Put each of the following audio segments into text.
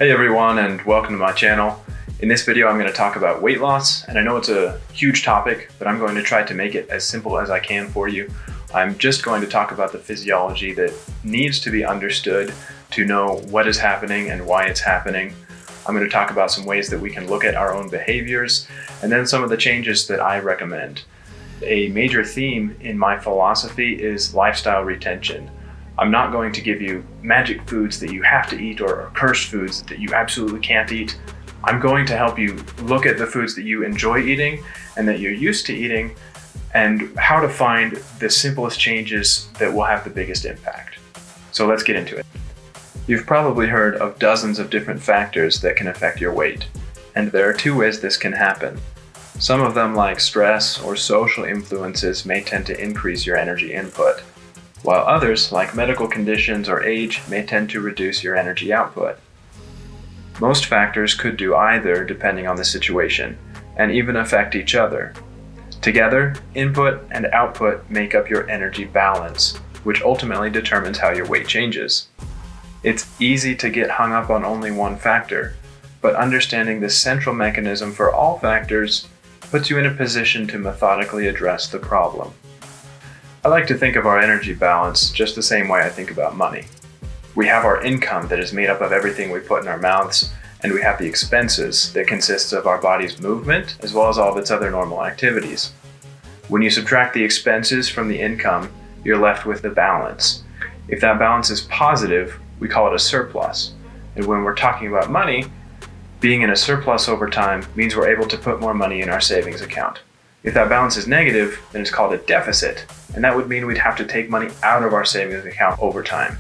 Hey everyone, and welcome to my channel. In this video I'm going to talk about weight loss, and I know it's a huge topic, but I'm going to try to make it as simple as I can for you. I'm just going to talk about the physiology that needs to be understood to know what is happening and why it's happening. I'm going to talk about some ways that we can look at our own behaviors, and then some of the changes that I recommend. A major theme in my philosophy is lifestyle retention. I'm not going to give you magic foods that you have to eat or cursed foods that you absolutely can't eat. I'm going to help you look at the foods that you enjoy eating and that you're used to eating and how to find the simplest changes that will have the biggest impact. So let's get into it. You've probably heard of dozens of different factors that can affect your weight, and there are two ways this can happen. Some of them, like stress or social influences, may tend to increase your energy input, while others, like medical conditions or age, may tend to reduce your energy output. Most factors could do either depending on the situation, and even affect each other. Together, input and output make up your energy balance, which ultimately determines how your weight changes. It's easy to get hung up on only one factor, but understanding the central mechanism for all factors puts you in a position to methodically address the problem. I like to think of our energy balance just the same way I think about money. We have our income that is made up of everything we put in our mouths, and we have the expenses that consists of our body's movement as well as all of its other normal activities. When you subtract the expenses from the income, you're left with the balance. If that balance is positive, we call it a surplus. And when we're talking about money, being in a surplus over time means we're able to put more money in our savings account. If that balance is negative, then it's called a deficit, and that would mean we'd have to take money out of our savings account over time.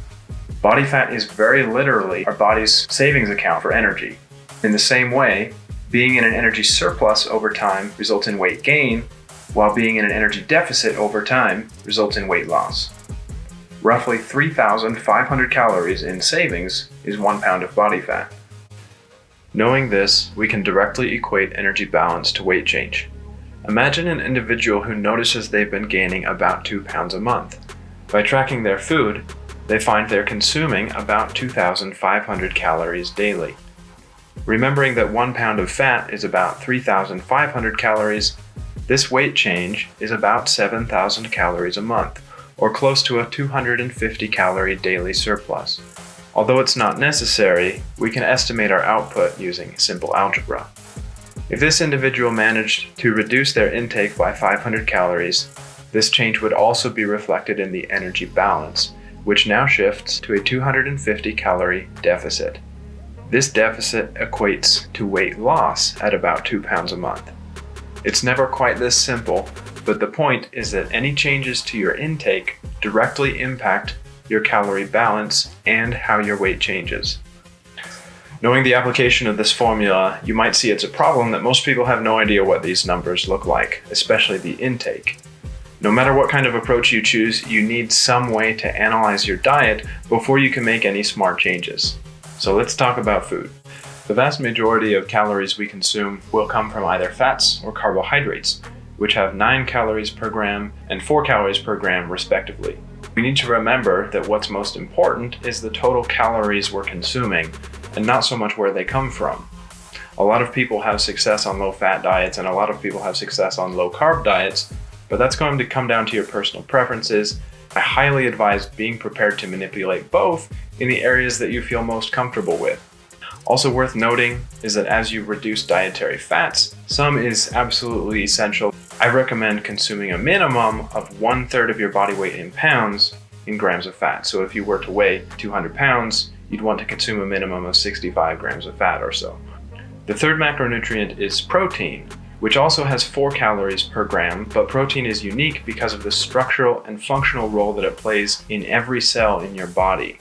Body fat is very literally our body's savings account for energy. In the same way, being in an energy surplus over time results in weight gain, while being in an energy deficit over time results in weight loss. Roughly 3,500 calories in savings is 1 pound of body fat. Knowing this, we can directly equate energy balance to weight change. Imagine an individual who notices they've been gaining about 2 pounds a month. By tracking their food, they find they're consuming about 2,500 calories daily. Remembering that 1 pound of fat is about 3,500 calories, this weight change is about 7,000 calories a month, or close to a 250 calorie daily surplus. Although it's not necessary, we can estimate our output using simple algebra. If this individual managed to reduce their intake by 500 calories, this change would also be reflected in the energy balance, which now shifts to a 250 calorie deficit. This deficit equates to weight loss at about 2 pounds a month. It's never quite this simple, but the point is that any changes to your intake directly impact your calorie balance and how your weight changes. Knowing the application of this formula, you might see it's a problem that most people have no idea what these numbers look like, especially the intake. No matter what kind of approach you choose, you need some way to analyze your diet before you can make any smart changes. So let's talk about food. The vast majority of calories we consume will come from either fats or carbohydrates, which have 9 calories per gram and 4 calories per gram respectively. We need to remember that what's most important is the total calories we're consuming, and not so much where they come from. A lot of people have success on low-fat diets, and a lot of people have success on low-carb diets, but that's going to come down to your personal preferences. I highly advise being prepared to manipulate both in the areas that you feel most comfortable with. Also worth noting is that as you reduce dietary fats, some is absolutely essential. I recommend consuming a minimum of 1/3 of your body weight in pounds in grams of fat. So if you were to weigh 200 pounds, you'd want to consume a minimum of 65 grams of fat or so. The third macronutrient is protein, which also has 4 calories per gram, but protein is unique because of the structural and functional role that it plays in every cell in your body.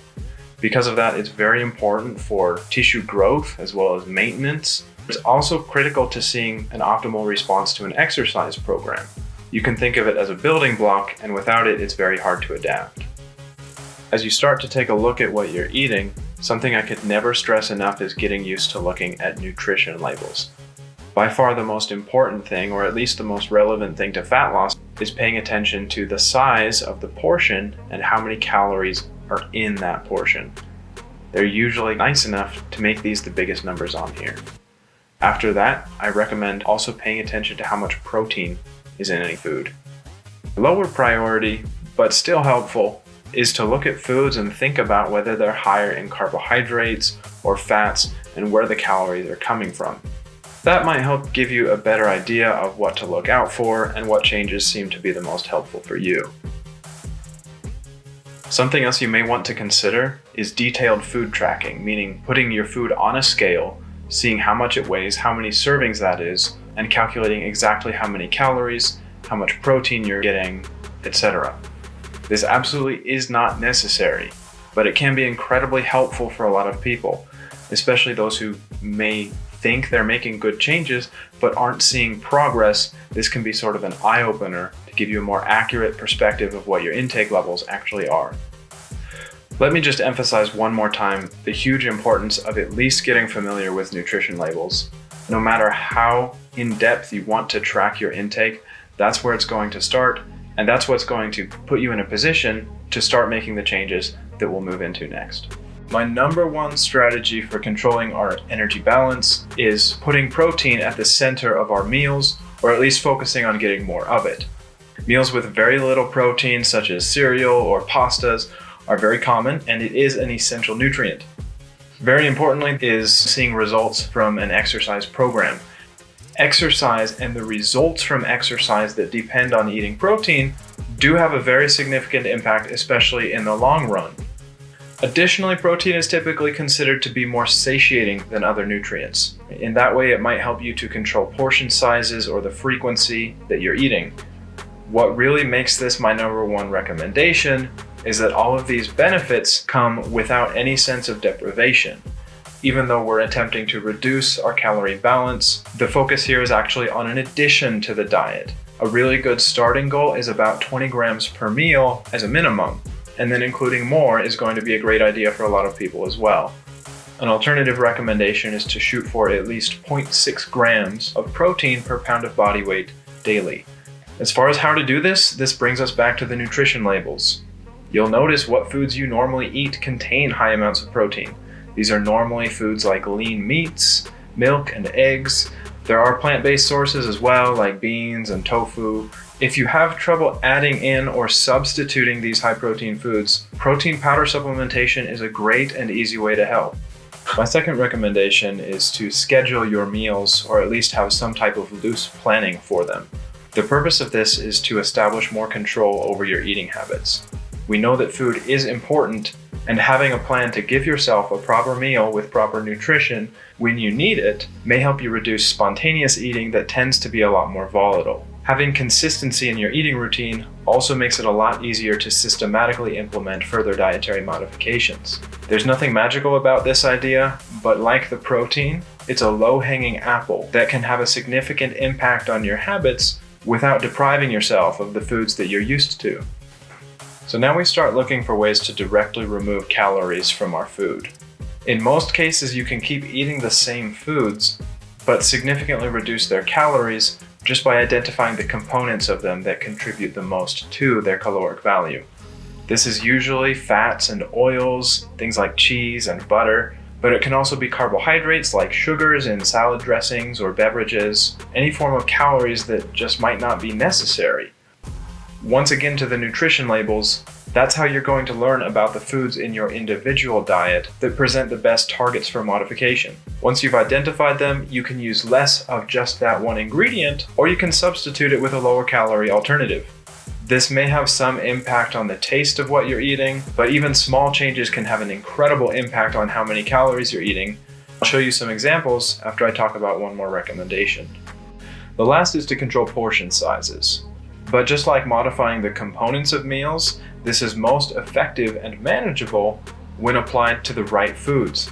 Because of that, it's very important for tissue growth as well as maintenance. It's also critical to seeing an optimal response to an exercise program. You can think of it as a building block, and without it, it's very hard to adapt. As you start to take a look at what you're eating, something I could never stress enough is getting used to looking at nutrition labels. By far the most important thing, or at least the most relevant thing to fat loss, is paying attention to the size of the portion and how many calories are in that portion. They're usually nice enough to make these the biggest numbers on here. After that, I recommend also paying attention to how much protein is in any food. Lower priority, but still helpful, is to look at foods and think about whether they're higher in carbohydrates or fats and where the calories are coming from. That might help give you a better idea of what to look out for and what changes seem to be the most helpful for you. Something else you may want to consider is detailed food tracking, meaning putting your food on a scale, seeing how much it weighs, how many servings that is, and calculating exactly how many calories, how much protein you're getting, etc. This absolutely is not necessary, but it can be incredibly helpful for a lot of people, especially those who may think they're making good changes but aren't seeing progress. This can be sort of an eye-opener to give you a more accurate perspective of what your intake levels actually are. Let me just emphasize one more time the huge importance of at least getting familiar with nutrition labels. No matter how in-depth you want to track your intake, that's where it's going to start, and that's what's going to put you in a position to start making the changes that we'll move into next. My number one strategy for controlling our energy balance is putting protein at the center of our meals, or at least focusing on getting more of it. Meals with very little protein, such as cereal or pastas, are very common, and it is an essential nutrient. Very importantly is seeing results from an exercise program. Exercise and the results from exercise that depend on eating protein do have a very significant impact, especially in the long run. Additionally, protein is typically considered to be more satiating than other nutrients. In that way, it might help you to control portion sizes or the frequency that you're eating. What really makes this my number one recommendation is that all of these benefits come without any sense of deprivation. Even though we're attempting to reduce our calorie balance, the focus here is actually on an addition to the diet. A really good starting goal is about 20 grams per meal as a minimum, and then including more is going to be a great idea for a lot of people as well. An alternative recommendation is to shoot for at least 0.6 grams of protein per pound of body weight daily. As far as how to do this brings us back to the nutrition labels. You'll notice what foods you normally eat contain high amounts of protein. These are normally foods like lean meats, milk, and eggs. There are plant-based sources as well, like beans and tofu. If you have trouble adding in or substituting these high-protein foods, protein powder supplementation is a great and easy way to help. My second recommendation is to schedule your meals, or at least have some type of loose planning for them. The purpose of this is to establish more control over your eating habits. We know that food is important, and having a plan to give yourself a proper meal with proper nutrition when you need it may help you reduce spontaneous eating that tends to be a lot more volatile. Having consistency in your eating routine also makes it a lot easier to systematically implement further dietary modifications. There's nothing magical about this idea, but like the protein, it's a low-hanging apple that can have a significant impact on your habits without depriving yourself of the foods that you're used to. So now we start looking for ways to directly remove calories from our food. In most cases, you can keep eating the same foods, but significantly reduce their calories just by identifying the components of them that contribute the most to their caloric value. This is usually fats and oils, things like cheese and butter, but it can also be carbohydrates like sugars in salad dressings or beverages, any form of calories that just might not be necessary. Once again, to the nutrition labels, that's how you're going to learn about the foods in your individual diet that present the best targets for modification. Once you've identified them, you can use less of just that one ingredient, or you can substitute it with a lower calorie alternative. This may have some impact on the taste of what you're eating, but even small changes can have an incredible impact on how many calories you're eating. I'll show you some examples after I talk about one more recommendation. The last is to control portion sizes. But just like modifying the components of meals, this is most effective and manageable when applied to the right foods.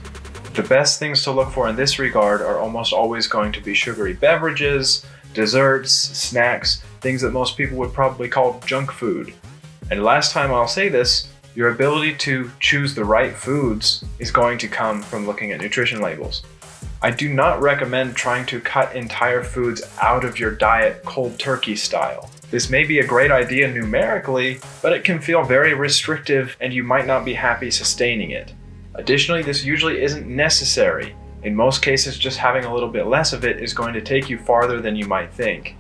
The best things to look for in this regard are almost always going to be sugary beverages, desserts, snacks, things that most people would probably call junk food. And last time I'll say this, your ability to choose the right foods is going to come from looking at nutrition labels. I do not recommend trying to cut entire foods out of your diet cold turkey style. This may be a great idea numerically, but it can feel very restrictive and you might not be happy sustaining it. Additionally, this usually isn't necessary. In most cases, just having a little bit less of it is going to take you farther than you might think.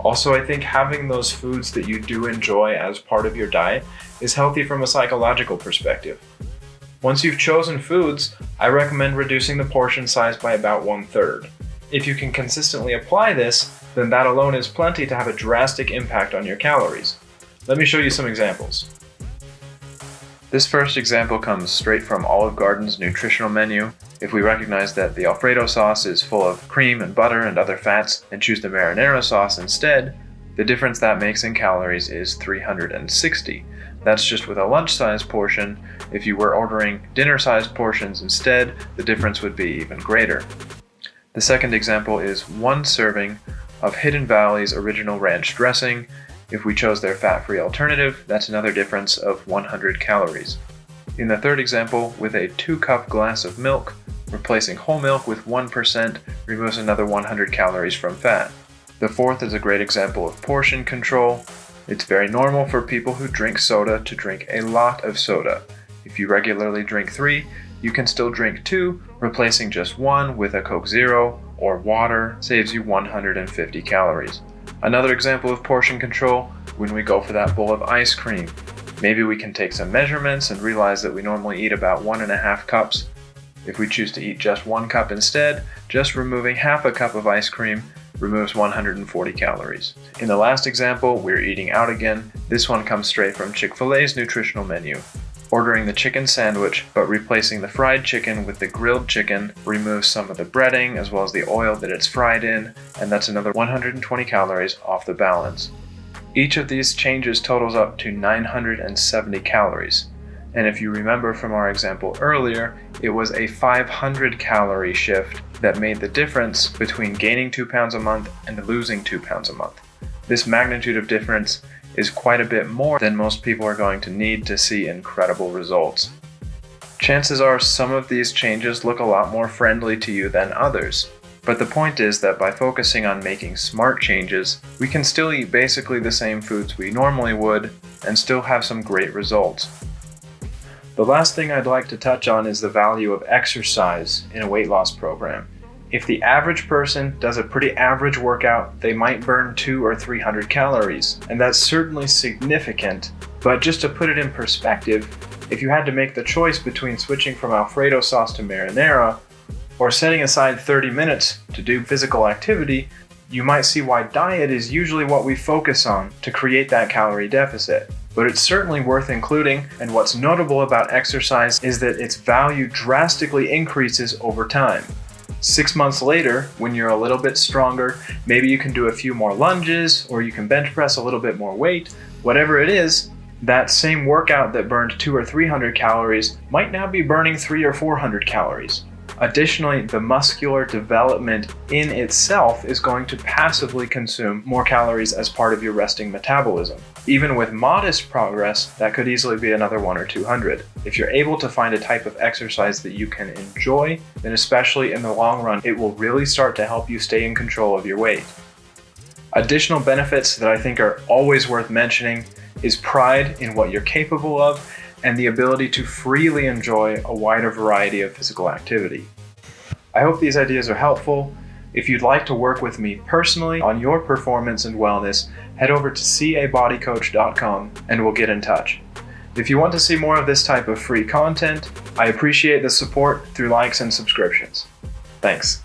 Also, I think having those foods that you do enjoy as part of your diet is healthy from a psychological perspective. Once you've chosen foods, I recommend reducing the portion size by about 1/3. If you can consistently apply this, then that alone is plenty to have a drastic impact on your calories. Let me show you some examples. This first example comes straight from Olive Garden's nutritional menu. If we recognize that the Alfredo sauce is full of cream and butter and other fats and choose the marinara sauce instead, the difference that makes in calories is 360. That's just with a lunch-sized portion. If you were ordering dinner-sized portions instead, the difference would be even greater. The second example is 1 serving of Hidden Valley's original ranch dressing. If we chose their fat-free alternative, that's another difference of 100 calories. In the third example, with a 2-cup glass of milk, replacing whole milk with 1% removes another 100 calories from fat. The fourth is a great example of portion control. It's very normal for people who drink soda to drink a lot of soda. If you regularly drink 3, you can still drink 2, replacing just 1 with a Coke Zero or water saves you 150 calories. Another example of portion control, when we go for that bowl of ice cream. Maybe we can take some measurements and realize that we normally eat about 1.5 cups. If we choose to eat just 1 cup instead, just removing half a cup of ice cream removes 140 calories. In the last example, we're eating out again. This one comes straight from Chick-fil-A's nutritional menu. Ordering the chicken sandwich, but replacing the fried chicken with the grilled chicken removes some of the breading as well as the oil that it's fried in, and that's another 120 calories off the balance. Each of these changes totals up to 970 calories. And if you remember from our example earlier, it was a 500 calorie shift that made the difference between gaining 2 pounds a month and losing 2 pounds a month. This magnitude of difference is quite a bit more than most people are going to need to see incredible results. Chances are some of these changes look a lot more friendly to you than others. But the point is that by focusing on making smart changes, we can still eat basically the same foods we normally would and still have some great results. The last thing I'd like to touch on is the value of exercise in a weight loss program. If the average person does a pretty average workout, they might burn 200 or 300 calories, and that's certainly significant. But just to put it in perspective, if you had to make the choice between switching from Alfredo sauce to marinara, or setting aside 30 minutes to do physical activity, you might see why diet is usually what we focus on to create that calorie deficit. But it's certainly worth including, and what's notable about exercise is that its value drastically increases over time. 6 months later, when you're a little bit stronger, maybe you can do a few more lunges, or you can bench press a little bit more weight. Whatever it is, that same workout that burned 200 or 300 calories might now be burning 300 or 400 calories. Additionally, the muscular development in itself is going to passively consume more calories as part of your resting metabolism. Even with modest progress, that could easily be another 100 or 200. If you're able to find a type of exercise that you can enjoy, then especially in the long run, it will really start to help you stay in control of your weight. Additional benefits that I think are always worth mentioning is pride in what you're capable of and the ability to freely enjoy a wider variety of physical activity. I hope these ideas are helpful. If you'd like to work with me personally on your performance and wellness, head over to cabodycoach.com and we'll get in touch. If you want to see more of this type of free content, I appreciate the support through likes and subscriptions. Thanks.